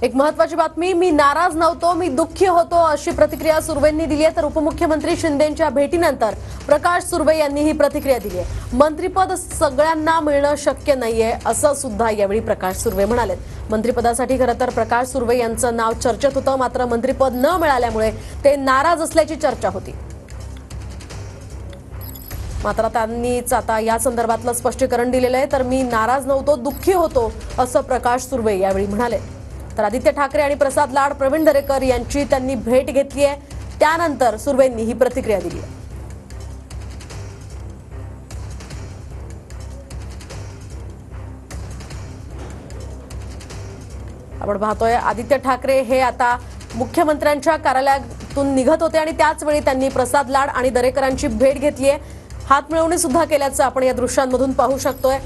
एक महत्त्वाची बातमी, मी नाराज नव्हतो, मी दुःखी होतो अशी प्रतिक्रिया सुर्वेंनी दिली आहे। तर उपमुख्यमंत्री शिंदेंच्या भेटीनंतर प्रकाश सुर्वे यांनी ही प्रतिक्रिया दिली आहे। मंत्रिपद सगळ्यांना मिळणं शक्य नाहीये असं सुद्धा यावेळी प्रकाश सुर्वे म्हणाले। मंत्रिपदासाठी खरं तर प्रकाश सुर्वे यांचं नाव चर्चेत होतं, मात्र मंत्रिपद न मिळाल्यामुळे ते नाराज असल्याची चर्चा होती। मात्र त्यांनीच आता या संदर्भातलं स्पष्टीकरण दिलेलं आहे। तर मी नाराज नव्हतो, दुःखी होतो असं प्रकाश सुर्वे यावेळी म्हणाले। तर आदित्य ठाकरे आणि प्रसाद लाड, प्रवीण दरेकर यांची त्यांनी भेट घेतली आहे, त्यानंतर सुर्वेंनी ही प्रतिक्रिया दिली आहे। आपण पाहतोय आदित्य ठाकरे हे आता मुख्यमंत्र्यांच्या कार्यालयातून निघत होते आणि त्याच वेळी त्यांनी प्रसाद लाड आणि दरेकरांची भेट घेतली आहे। हात मिळवणी सुद्धा केल्याचं आपण या दृश्यांमधून पाहू शकतोय।